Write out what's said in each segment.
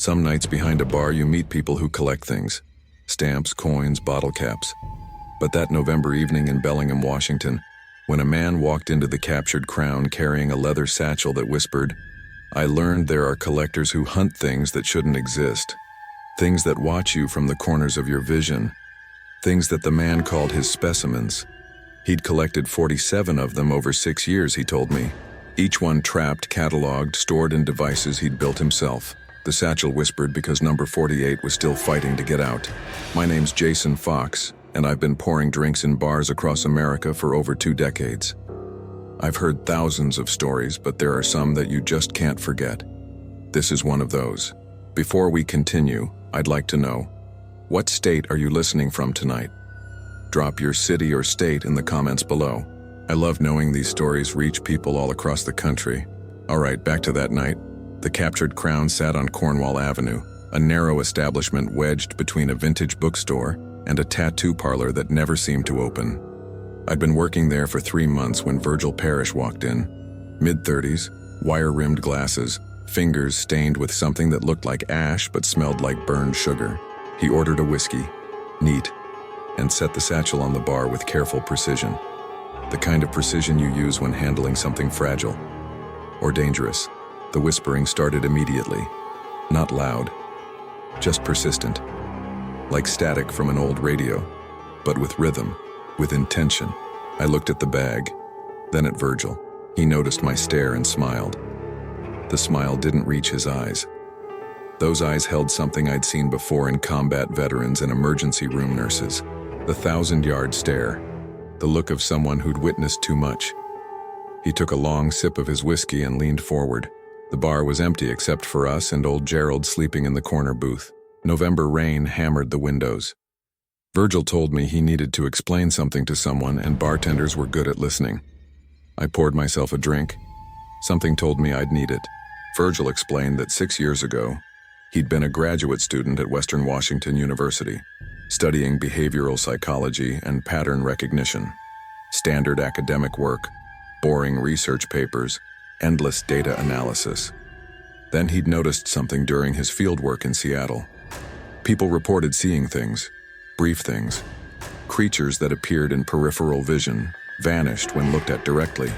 Some nights behind a bar you meet people who collect things. Stamps, coins, bottle caps. But that November evening in Bellingham, Washington, when a man walked into the captured crown carrying a leather satchel that whispered, "I learned there are collectors who hunt things that shouldn't exist. Things that watch you from the corners of your vision. Things that the man called his specimens. He'd collected 47 of them over 6 years, he told me. Each one trapped, cataloged, stored in devices he'd built himself. The satchel whispered because number 48 was still fighting to get out. My name's Jason Fox, and I've been pouring drinks in bars across America for over 2 decades. I've heard thousands of stories, but there are some that you just can't forget. This is one of those. Before we continue, I'd like to know, what state are you listening from tonight? Drop your city or state in the comments below. I love knowing these stories reach people all across the country. All right, back to that night. The captured crown sat on Cornwall Avenue, a narrow establishment wedged between a vintage bookstore and a tattoo parlor that never seemed to open. I'd been working there for 3 months when Virgil walked in. Mid-30s, wire-rimmed glasses, fingers stained with something that looked like ash but smelled like burned sugar. He ordered a whiskey, neat, and set the satchel on the bar with careful precision. The kind of precision you use when handling something fragile or dangerous. The whispering started immediately. Not loud, just persistent. Like static from an old radio, but with rhythm, with intention. I looked at the bag, then at Virgil. He noticed my stare and smiled. The smile didn't reach his eyes. Those eyes held something I'd seen before in combat veterans and emergency room nurses. The 1,000-yard stare, the look of someone who'd witnessed too much. He took a long sip of his whiskey and leaned forward. The bar was empty except for us and old Gerald sleeping in the corner booth. November rain hammered the windows. Virgil told me he needed to explain something to someone, and bartenders were good at listening. I poured myself a drink. Something told me I'd need it. Virgil explained that 6 years ago, he'd been a graduate student at Western Washington University, studying behavioral psychology and pattern recognition. Standard academic work, boring research papers, endless data analysis. Then he'd noticed something during his fieldwork in Seattle. People reported seeing things, brief things, creatures that appeared in peripheral vision, vanished when looked at directly,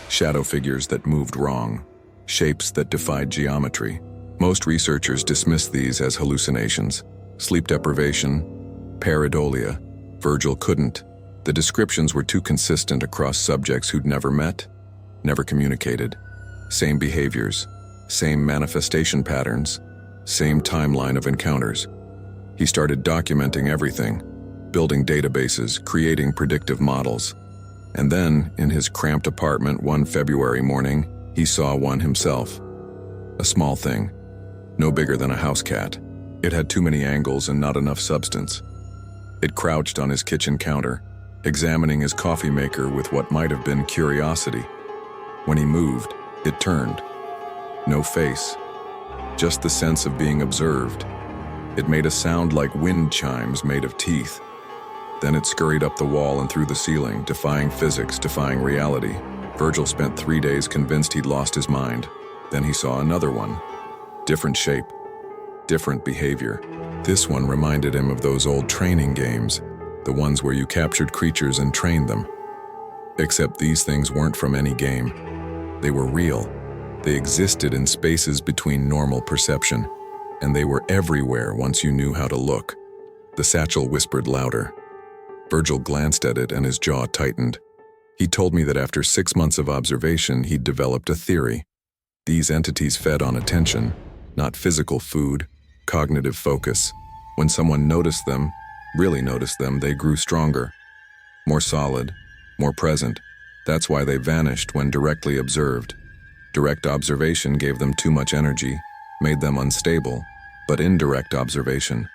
shadow figures that moved wrong, shapes that defied geometry. Most researchers dismissed these as hallucinations, sleep deprivation, pareidolia. Virgil couldn't. The descriptions were too consistent across subjects who'd never met, never communicated. Same behaviors, same manifestation patterns, same timeline of encounters. He started documenting everything, building databases, creating predictive models. And then, in his cramped apartment one February morning, he saw one himself. A small thing, no bigger than a house cat. It had too many angles and not enough substance. It crouched on his kitchen counter, examining his coffee maker with what might have been curiosity. When he moved, it turned. No face, just the sense of being observed. It made a sound like wind chimes made of teeth. Then it scurried up the wall and through the ceiling, defying physics, defying reality. Virgil spent 3 days convinced he'd lost his mind. Then he saw another one. Different shape, different behavior. This one reminded him of those old training games, the ones where you captured creatures and trained them. Except these things weren't from any game. They were real. They existed in spaces between normal perception, and they were everywhere once you knew how to look. The satchel whispered louder. Virgil glanced at it and his jaw tightened. He told me that after 6 months of observation, he'd developed a theory. These entities fed on attention, not physical food, cognitive focus. When someone noticed them, really noticed them, they grew stronger, more solid, more present. That's why they vanished when directly observed. Direct observation gave them too much energy, made them unstable, but indirect observation,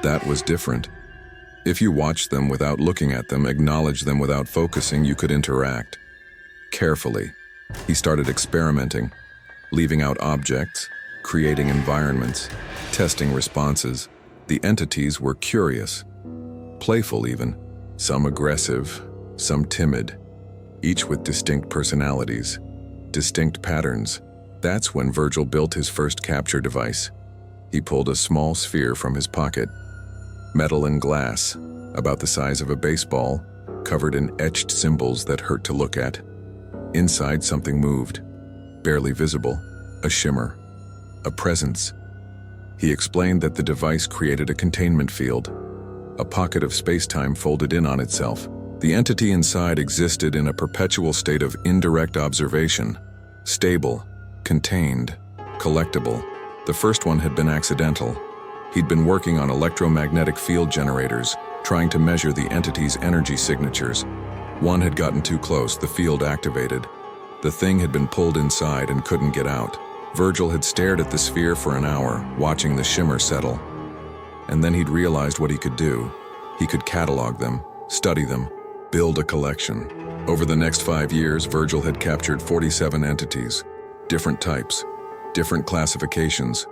that was different. If you watched them without looking at them, acknowledged them without focusing, you could interact. Carefully, he started experimenting, leaving out objects, creating environments, testing responses. The entities were curious, playful even, some aggressive, some timid, each with distinct personalities, distinct patterns. That's when Virgil built his first capture device. He pulled a small sphere from his pocket. Metal and glass, about the size of a baseball, covered in etched symbols that hurt to look at. Inside, something moved, barely visible, a shimmer, a presence. He explained that the device created a containment field, a pocket of space-time folded in on itself. The entity inside existed in a perpetual state of indirect observation, stable, contained, collectible. The first one had been accidental. He'd been working on electromagnetic field generators, trying to measure the entity's energy signatures. One had gotten too close, the field activated. The thing had been pulled inside and couldn't get out. Virgil had stared at the sphere for an hour, watching the shimmer settle. And then he'd realized what he could do. He could catalog them, study them, build a collection. Over the next 5 years, Virgil had captured 47 entities, different types, different classifications.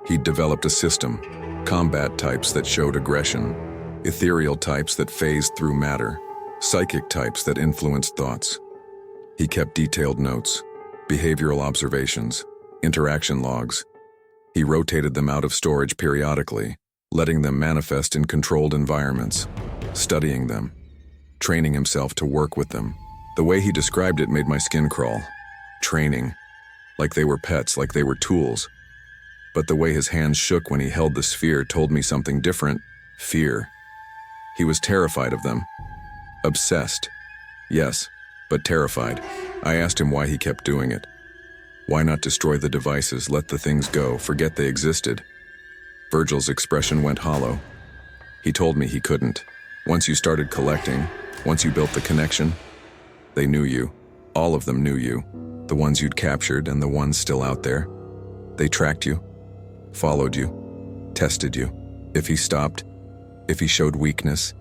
He'd developed a system, combat types that showed aggression, ethereal types that phased through matter, psychic types that influenced thoughts. He kept detailed notes, behavioral observations, interaction logs. He rotated them out of storage periodically, letting them manifest in controlled environments, studying them, training himself to work with them. The way he described it made my skin crawl. Training. Like they were pets, like they were tools. But the way his hands shook when he held the sphere told me something different. Fear. He was terrified of them. Obsessed. Yes, but terrified. I asked him why he kept doing it. Why not destroy the devices, let the things go, forget they existed? Virgil's expression went hollow. He told me he couldn't. Once you started collecting, once you built the connection, they knew you. All of them knew you. The ones you'd captured and the ones still out there. They tracked you, followed you, tested you. If he stopped, if he showed weakness,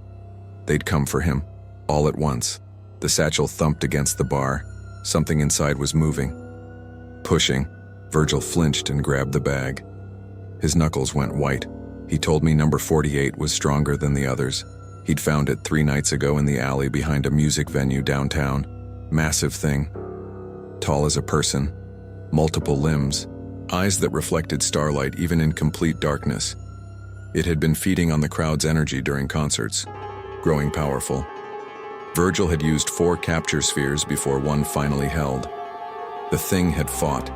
they'd come for him, all at once. The satchel thumped against the bar. Something inside was moving. Pushing. Virgil flinched and grabbed the bag. His knuckles went white. He told me number 48 was stronger than the others. He'd found it 3 nights ago in the alley behind a music venue downtown. Massive thing. Tall as a person. Multiple limbs. Eyes that reflected starlight even in complete darkness. It had been feeding on the crowd's energy during concerts, growing powerful. Virgil had used 4 capture spheres before one finally held. The thing had fought,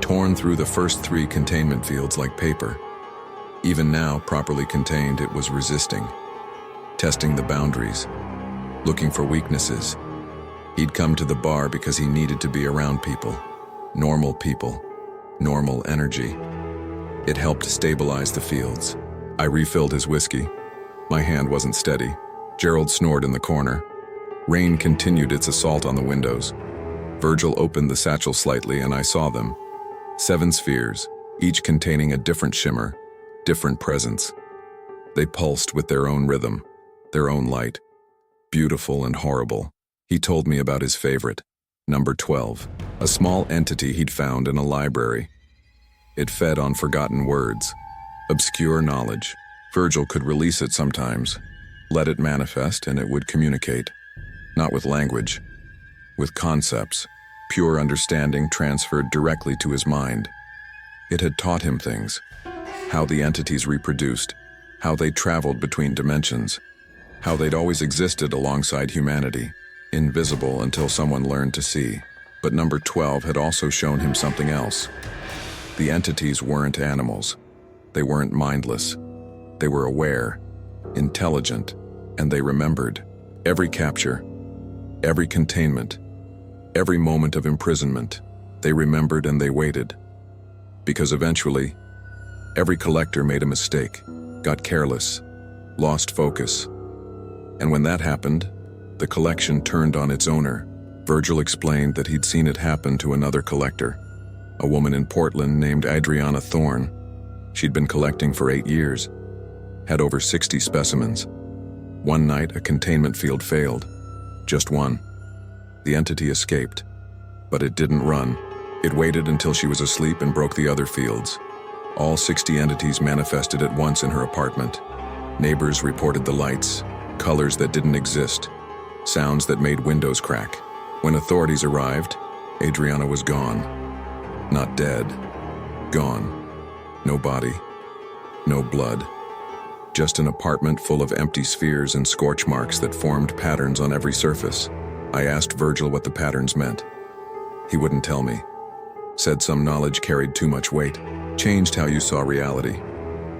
torn through the first 3 containment fields like paper. Even now, properly contained, it was resisting, testing the boundaries, looking for weaknesses. He'd come to the bar because he needed to be around people, normal energy. It helped stabilize the fields. I refilled his whiskey. My hand wasn't steady. Gerald snored in the corner. Rain continued its assault on the windows. Virgil opened the satchel slightly and I saw them. 7 spheres, each containing a different shimmer, different presence. They pulsed with their own rhythm, their own light. Beautiful and horrible. He told me about his favorite, number 12, a small entity he'd found in a library. It fed on forgotten words, obscure knowledge. Virgil could release it sometimes, let it manifest, and it would communicate. Not with language, with concepts, pure understanding transferred directly to his mind. It had taught him things, how the entities reproduced, how they traveled between dimensions, how they'd always existed alongside humanity, invisible until someone learned to see. But number 12 had also shown him something else. The entities weren't animals. They weren't mindless. They were aware, intelligent, and they remembered. Every capture, every containment, every moment of imprisonment, they remembered and they waited. Because eventually, every collector made a mistake, got careless, lost focus. And when that happened, the collection turned on its owner. Virgil explained that he'd seen it happen to another collector, a woman in Portland named Adriana Thorne. She'd been collecting for 8 years, had over 60 specimens. One night, a containment field failed. Just one. The entity escaped, but it didn't run. It waited until she was asleep and broke the other fields. All 60 entities manifested at once in her apartment. Neighbors reported the lights, colors that didn't exist, sounds that made windows crack. When authorities arrived, Adriana was gone. Not dead. Gone. No body, No blood. Just an apartment full of empty spheres and scorch marks that formed patterns on every surface. I asked Virgil what the patterns meant. He wouldn't tell me. Said some knowledge carried too much weight, changed how you saw reality,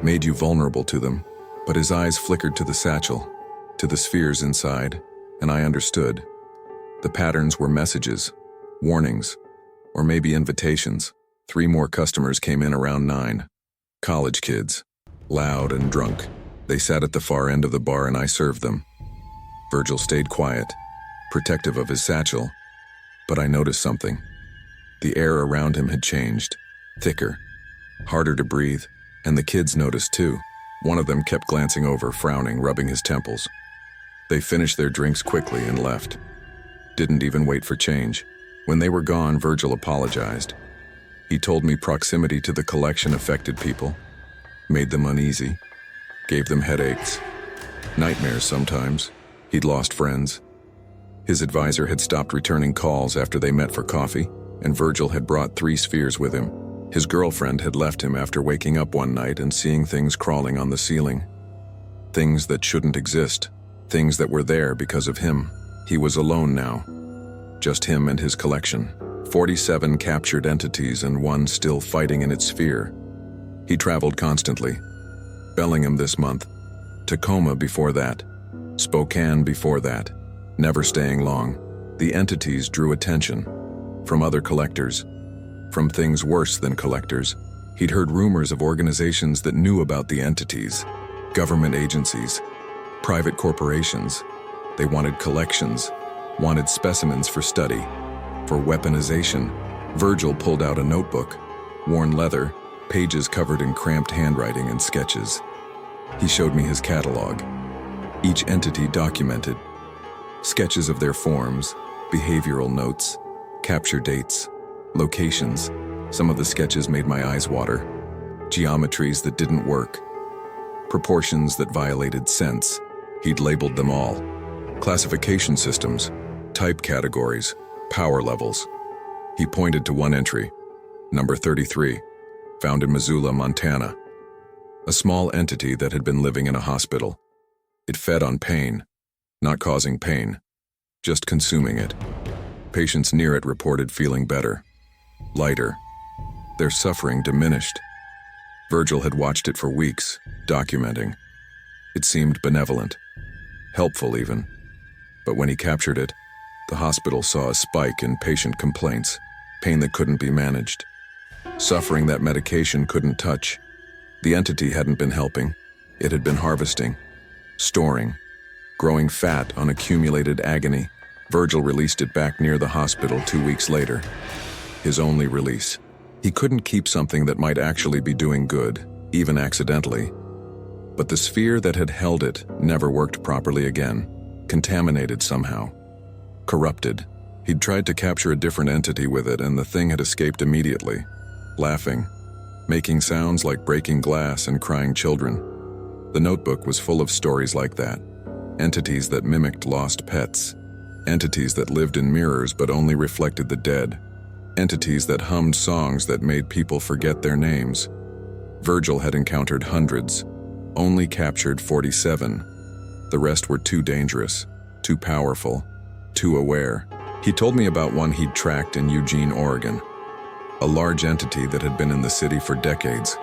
made you vulnerable to them. But his eyes flickered to the satchel, to the spheres inside, and I understood. The patterns were messages, warnings, or maybe invitations. 3 more customers came in around 9. College kids, loud and drunk. They sat at the far end of the bar and I served them. Virgil stayed quiet, protective of his satchel, but I noticed something. The air around him had changed, thicker, harder to breathe, and the kids noticed too. One of them kept glancing over, frowning, rubbing his temples. They finished their drinks quickly and left. Didn't even wait for change. When they were gone, Virgil apologized. He told me proximity to the collection affected people, made them uneasy, gave them headaches, nightmares sometimes. He'd lost friends. His advisor had stopped returning calls after they met for coffee, and Virgil had brought 3 spheres with him. His girlfriend had left him after waking up one night and seeing things crawling on the ceiling. Things that shouldn't exist, things that were there because of him. He was alone now. Just him and his collection. 47 captured entities and 1 still fighting in its sphere. He traveled constantly. Bellingham this month. Tacoma before that. Spokane before that. Never staying long. The entities drew attention. From other collectors. From things worse than collectors. He'd heard rumors of organizations that knew about the entities. Government agencies. Private corporations. They wanted collections. Wanted specimens for study. For weaponization. Virgil pulled out a notebook. Worn leather. Pages covered in cramped handwriting and sketches. He showed me his catalog. Each entity documented. Sketches of their forms, behavioral notes, capture dates, locations. Some of the sketches made my eyes water. Geometries that didn't work. Proportions that violated sense. He'd labeled them all. Classification systems, type categories, power levels. He pointed to one entry, number 33, found in Missoula, Montana. A small entity that had been living in a hospital. It fed on pain, not causing pain, just consuming it. Patients near it reported feeling better, lighter. Their suffering diminished. Virgil had watched it for weeks, documenting. It seemed benevolent, helpful even. But when he captured it, the hospital saw a spike in patient complaints, pain that couldn't be managed, suffering that medication couldn't touch. The entity hadn't been helping. It had been harvesting, storing, growing fat on accumulated agony. Virgil released it back near the hospital 2 weeks later. His only release. He couldn't keep something that might actually be doing good, even accidentally. But the sphere that had held it never worked properly again, contaminated somehow, corrupted. He'd tried to capture a different entity with it and the thing had escaped immediately, laughing, making sounds like breaking glass and crying children. The notebook was full of stories like that. Entities that mimicked lost pets. Entities that lived in mirrors but only reflected the dead. Entities that hummed songs that made people forget their names. Virgil had encountered hundreds, only captured 47. The rest were too dangerous, too powerful, too aware. He told me about one he'd tracked in Eugene, Oregon. A large entity that had been in the city for decades.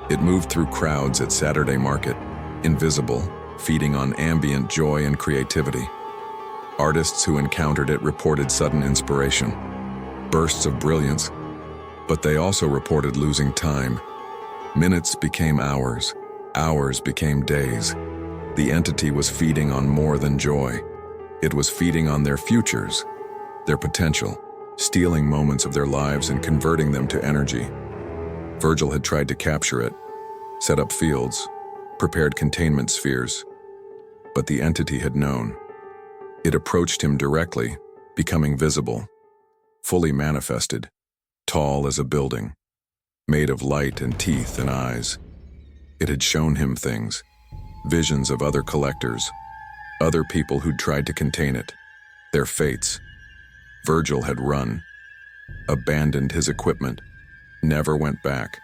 It moved through crowds at Saturday market, invisible, feeding on ambient joy and creativity. Artists who encountered it reported sudden inspiration, bursts of brilliance, but they also reported losing time. Minutes became hours, hours became days. The entity was feeding on more than joy. It was feeding on their futures, their potential, stealing moments of their lives and converting them to energy. Virgil had tried to capture it, set up fields, prepared containment spheres, but the entity had known. It approached him directly, becoming visible, fully manifested, tall as a building, made of light and teeth and eyes. It had shown him things, visions of other collectors, other people who'd tried to contain it, their fates. Virgil had run, abandoned his equipment, never went back.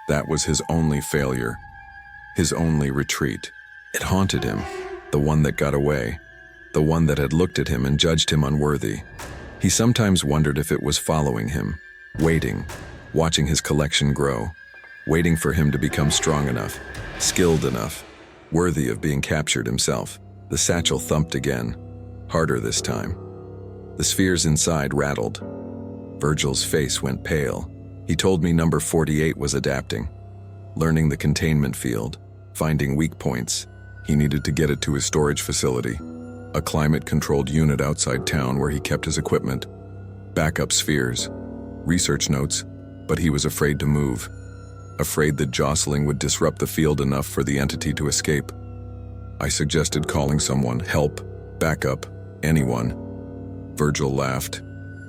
That was his only failure, his only retreat. It haunted him, the one that got away, the one that had looked at him and judged him unworthy. He sometimes wondered if it was following him, waiting, watching his collection grow, waiting for him to become strong enough, skilled enough, worthy of being captured himself. The satchel thumped again, harder this time. The spheres inside rattled. Virgil's face went pale. He told me number 48 was adapting, learning the containment field, finding weak points. He needed to get it to his storage facility, a climate-controlled unit outside town where he kept his equipment, backup spheres, research notes, but he was afraid to move, afraid that jostling would disrupt the field enough for the entity to escape. I suggested calling someone, help, backup, anyone. Virgil laughed,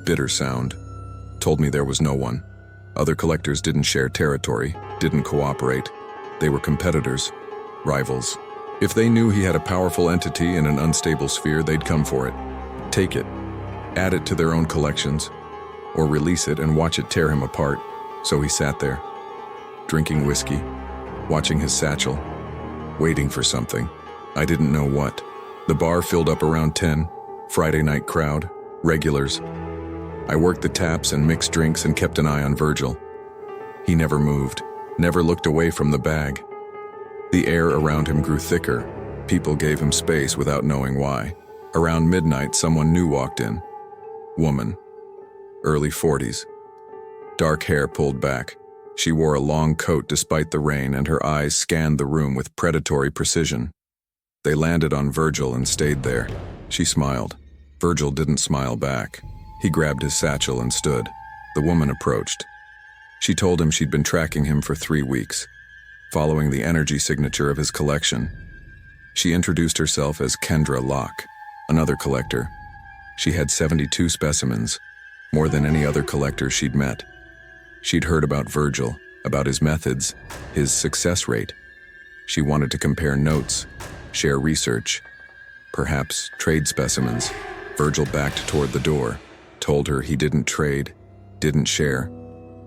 bitter sound, told me there was no one. Other collectors didn't share territory, didn't cooperate. They were competitors, rivals. If they knew he had a powerful entity in an unstable sphere, they'd come for it, take it, add it to their own collections, or release it and watch it tear him apart. So he sat there, drinking whiskey, watching his satchel, waiting for something. I didn't know what. The bar filled up around 10, Friday night crowd, regulars. I worked the taps and mixed drinks and kept an eye on Virgil. He never moved, never looked away from the bag. The air around him grew thicker. People gave him space without knowing why. Around midnight, someone new walked in. Woman, early 40s. Dark hair pulled back. She wore a long coat despite the rain, and her eyes scanned the room with predatory precision. They landed on Virgil and stayed there. She smiled. Virgil didn't smile back. He grabbed his satchel and stood. The woman approached. She told him she'd been tracking him for 3 weeks, following the energy signature of his collection. She introduced herself as Kendra Locke, another collector. She had 72 specimens, more than any other collector she'd met. She'd heard about Virgil, about his methods, his success rate. She wanted to compare notes, share research, perhaps trade specimens. Virgil backed toward the door, told her he didn't trade, didn't share,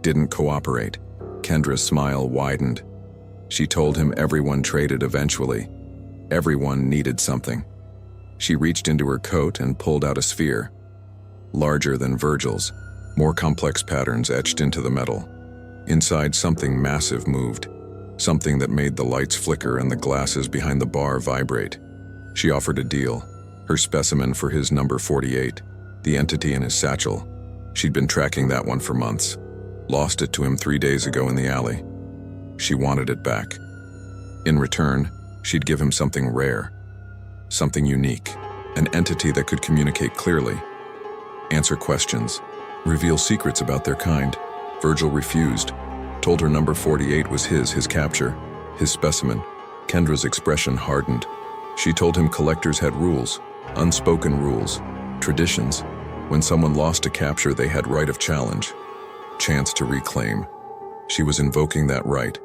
didn't cooperate. Kendra's smile widened. She told him everyone traded eventually. Everyone needed something. She reached into her coat and pulled out a sphere, larger than Virgil's, more complex patterns etched into the metal. Inside, something massive moved, something that made the lights flicker and the glasses behind the bar vibrate. She offered a deal, her specimen for his number 48, the entity in his satchel. She'd been tracking that one for months, lost it to him 3 days ago in the alley. She wanted it back. In return, she'd give him something rare, something unique, an entity that could communicate clearly, answer questions, reveal secrets about their kind. Virgil refused, told her number 48 was his capture, his specimen. Kendra's expression hardened. She told him collectors had rules, unspoken rules, traditions. When someone lost a capture, they had right of challenge, chance to reclaim. She was invoking that right.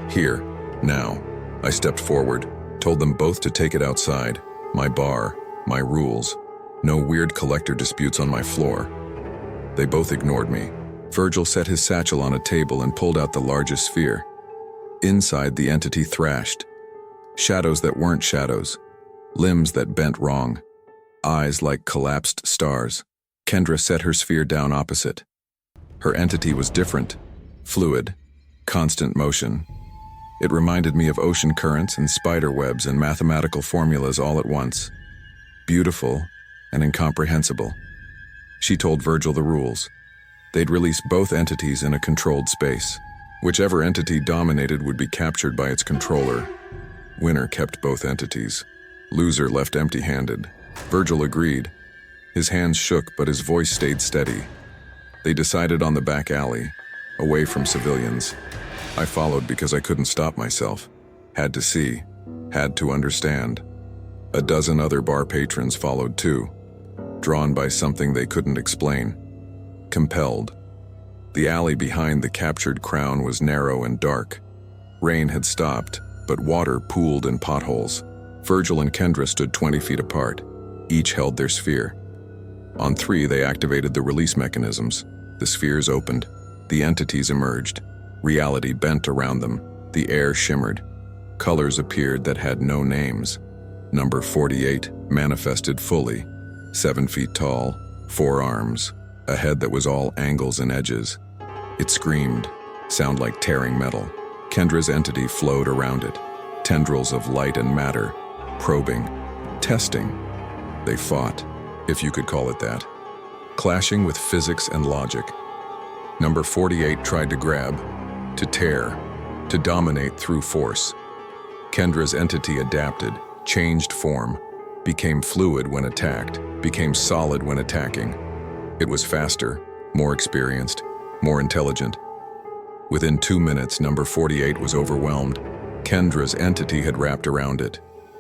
Here, now. I stepped forward, told them both to take it outside. My bar, my rules. No weird collector disputes on my floor. They both ignored me. Virgil set his satchel on a table and pulled out the largest sphere. Inside, the entity thrashed. Shadows that weren't shadows. Limbs that bent wrong. Eyes like collapsed stars. Kendra set her sphere down opposite. Her entity was different. Fluid. Constant motion. It reminded me of ocean currents and spider webs and mathematical formulas all at once. Beautiful and incomprehensible. She told Virgil the rules. They'd release both entities in a controlled space. Whichever entity dominated would be captured by its controller. Winner kept both entities. Loser left empty-handed. Virgil agreed. His hands shook, but his voice stayed steady. They decided on the back alley, away from civilians. I followed because I couldn't stop myself. Had to see, had to understand. A dozen other bar patrons followed too, drawn by something they couldn't explain. Compelled. The alley behind the captured crown was narrow and dark. Rain had stopped, but water pooled in potholes. Virgil and Kendra stood 20 feet apart. Each held their sphere. On 3, they activated the release mechanisms. The spheres opened. The entities emerged. Reality bent around them. The air shimmered. Colors appeared that had no names. Number 48 manifested fully, 7 feet tall, 4 arms, a head that was all angles and edges. It screamed, sound like tearing metal. Kendra's entity flowed around it, tendrils of light and matter, probing, testing. They fought, if you could call it that, clashing with physics and logic. Number 48 tried to grab, to tear, to dominate through force. Kendra's entity adapted, changed form, became fluid when attacked, became solid when attacking. It was faster, more experienced, more intelligent. Within 2 minutes, number 48 was overwhelmed. Kendra's entity had wrapped around it,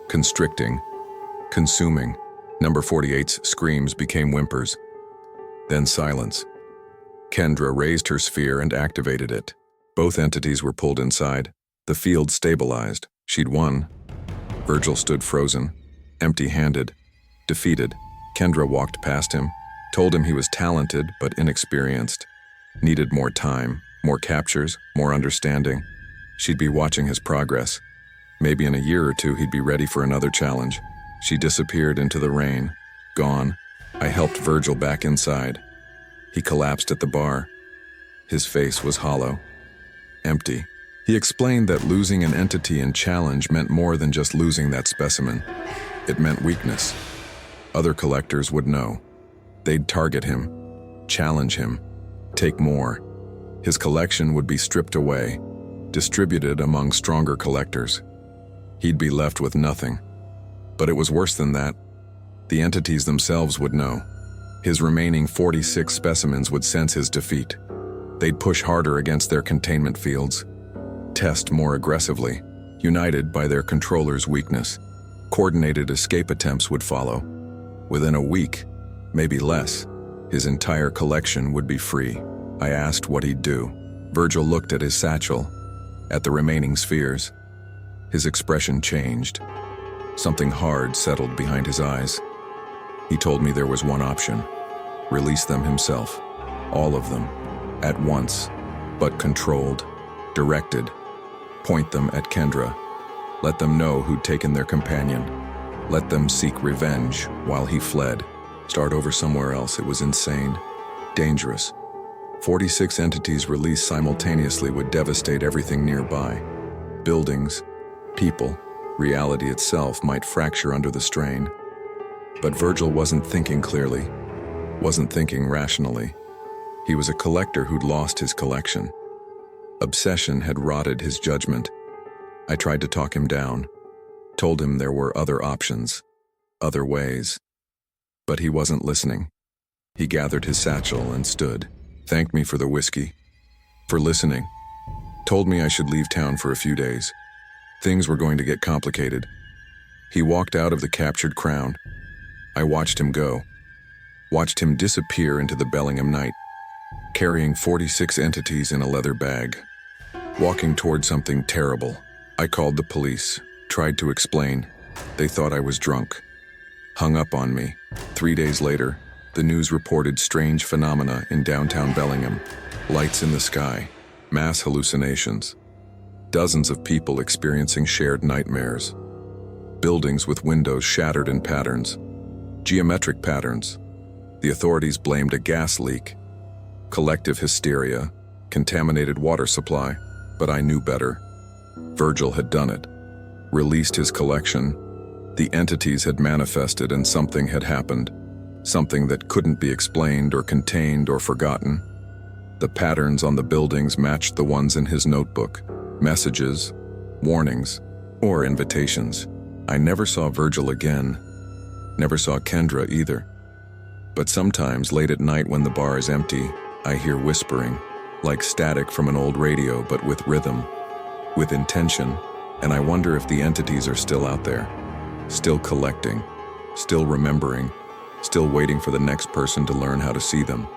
constricting, consuming. Number 48's screams became whimpers. Then silence. Kendra raised her sphere and activated it. Both entities were pulled inside. The field stabilized. She'd won. Virgil stood frozen, empty-handed, defeated. Kendra walked past him, told him he was talented but inexperienced, needed more time, more captures, more understanding. She'd be watching his progress. Maybe in a year or two he'd be ready for another challenge. She disappeared into the rain, gone. I helped Virgil back inside. He collapsed at the bar. His face was hollow, empty. He explained that losing an entity in challenge meant more than just losing that specimen. It meant weakness. Other collectors would know. They'd target him, challenge him, take more. His collection would be stripped away, distributed among stronger collectors. He'd be left with nothing. But it was worse than that. The entities themselves would know. His remaining 46 specimens would sense his defeat. They'd push harder against their containment fields, test more aggressively, united by their controller's weakness. Coordinated escape attempts would follow. Within a week, maybe less, his entire collection would be free. I asked what he'd do. Virgil looked at his satchel, at the remaining spheres. His expression changed. Something hard settled behind his eyes. He told me there was one option. Release them himself. All of them. At once. But controlled. Directed. Point them at Kendra. Let them know who'd taken their companion. Let them seek revenge while he fled. Start over somewhere else. It was insane. Dangerous. 46 entities released simultaneously would devastate everything nearby. Buildings, people, reality itself might fracture under the strain. But Virgil wasn't thinking clearly, wasn't thinking rationally. He was a collector who'd lost his collection. Obsession had rotted his judgment. I tried to talk him down, told him there were other options, other ways. But he wasn't listening. He gathered his satchel and stood, thanked me for the whiskey, for listening, told me I should leave town for a few days. Things were going to get complicated. He walked out of the captured crown. I watched him go, watched him disappear into the Bellingham night, carrying 46 entities in a leather bag, walking toward something terrible. I called the police, tried to explain. They thought I was drunk, hung up on me. 3 days later, the news reported strange phenomena in downtown Bellingham. Lights in the sky, mass hallucinations, dozens of people experiencing shared nightmares, buildings with windows shattered in patterns, geometric patterns. The authorities blamed a gas leak, collective hysteria, contaminated water supply, but I knew better. Virgil had done it, released his collection. The entities had manifested and something had happened, something that couldn't be explained or contained or forgotten. The patterns on the buildings matched the ones in his notebook, messages, warnings, or invitations. I never saw Virgil again, never saw Kendra either. But sometimes late at night when the bar is empty, I hear whispering, like static from an old radio but with rhythm, with intention, and I wonder if the entities are still out there, still collecting, still remembering, still waiting for the next person to learn how to see them.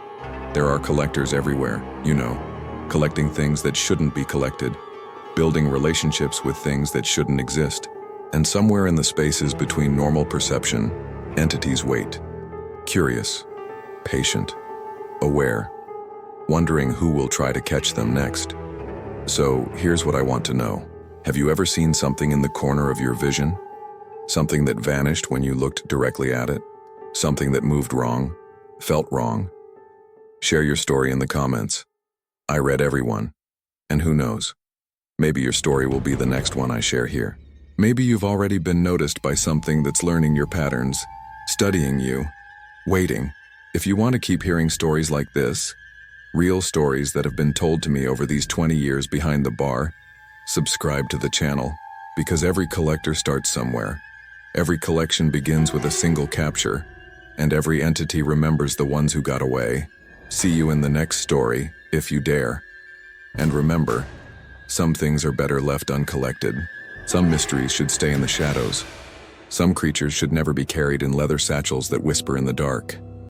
There are collectors everywhere, you know, collecting things that shouldn't be collected, building relationships with things that shouldn't exist. And somewhere in the spaces between normal perception, entities wait, curious, patient, aware, wondering who will try to catch them next. So here's what I want to know. Have you ever seen something in the corner of your vision? Something that vanished when you looked directly at it? Something that moved wrong? Felt wrong? Share your story in the comments. I read everyone. And who knows? Maybe your story will be the next one I share here. Maybe you've already been noticed by something that's learning your patterns, studying you, waiting. If you want to keep hearing stories like this, real stories that have been told to me over these 20 years behind the bar, subscribe to the channel, because every collector starts somewhere. Every collection begins with a single capture, and every entity remembers the ones who got away. See you in the next story, if you dare. And remember, some things are better left uncollected. Some mysteries should stay in the shadows. Some creatures should never be carried in leather satchels that whisper in the dark.